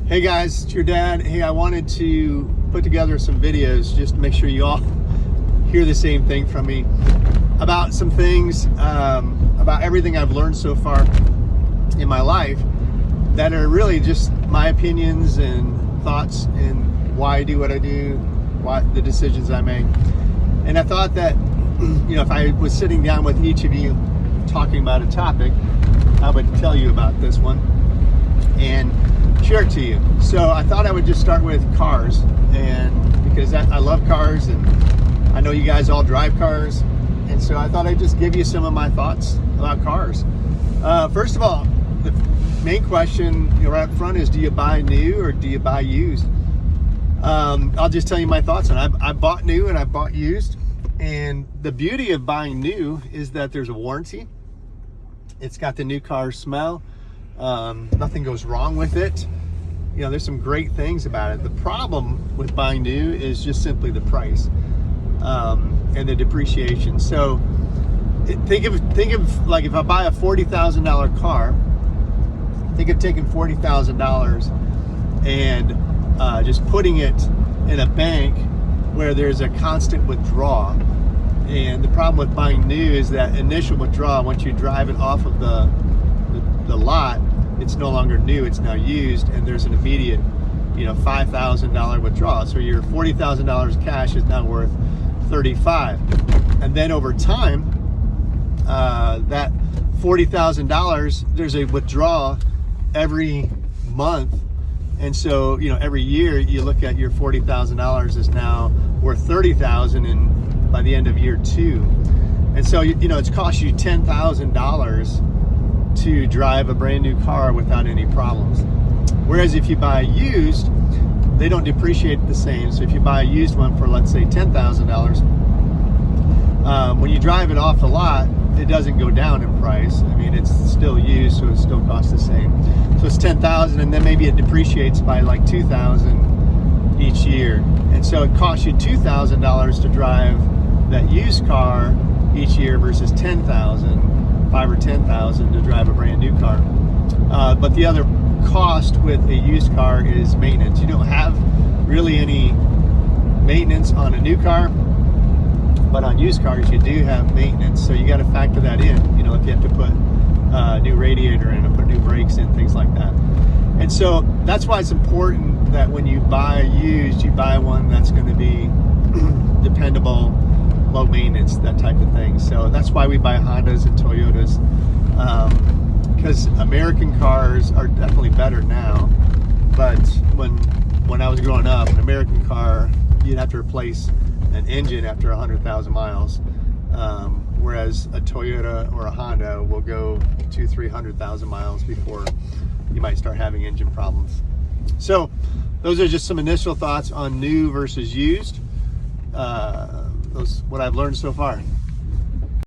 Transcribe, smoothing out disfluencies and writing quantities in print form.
Hey guys, it's your dad. Hey, I wanted to put together some videos just to make sure you all hear the same thing from me about some things, about everything I've learned so far in my life that are really just my opinions and thoughts and why I do what I do, why the decisions I make. And I thought that, if I was sitting down with each of you talking about a topic, I would tell you about this one and share it to you. So I thought I would just start with cars, and because I love cars and I know you guys all drive cars, and so I thought I'd just give you some of my thoughts about cars. First of all, the main question right up front is, do you buy new or do you buy used? I'll just tell you my thoughts on it. I bought new and I bought used, and the beauty of buying new is that there's a warranty. It's got the new car smell. Nothing goes wrong with it. There's some great things about it. The problem with buying new is just simply the price and the depreciation. So think of like, if I buy a $40,000 car, think of taking $40,000 and just putting it in a bank where there's a constant withdrawal. And the problem with buying new is that initial withdrawal, once you drive it off of the lot, it's no longer new, it's now used, and there's an immediate $5,000 withdrawal. So your $40,000 cash is now worth $35,000. And then over time, that $40,000, there's a withdrawal every month. And so every year you look at your $40,000 is now worth $30,000 and by the end of year 2. And so it's cost you $10,000 to drive a brand new car without any problems. Whereas if you buy used, they don't depreciate the same. So if you buy a used one for, let's say, $10,000, when you drive it off the lot, it doesn't go down in price. I mean, it's still used, so it still costs the same. So it's $10,000, and then maybe it depreciates by like $2,000 each year. And so it costs you $2,000 to drive that used car each year versus $10,000. $5,000 or $10,000 to drive a brand new car. But the other cost with a used car is maintenance. You don't have really any maintenance on a new car, but on used cars you do have maintenance. So you got to factor that in. If you have to put a new radiator in, or put new brakes in, things like that. And so that's why it's important that when you buy used, you buy one that's going to be dependable, low maintenance, that type of thing. So that's why we buy Hondas and Toyotas, because American cars are definitely better now. But when I was growing up, an American car, you'd have to replace an engine after 100,000 miles, whereas a Toyota or a Honda will go 200,000-300,000 miles before you might start having engine problems. So those are just some initial thoughts on new versus used. What I've learned so far.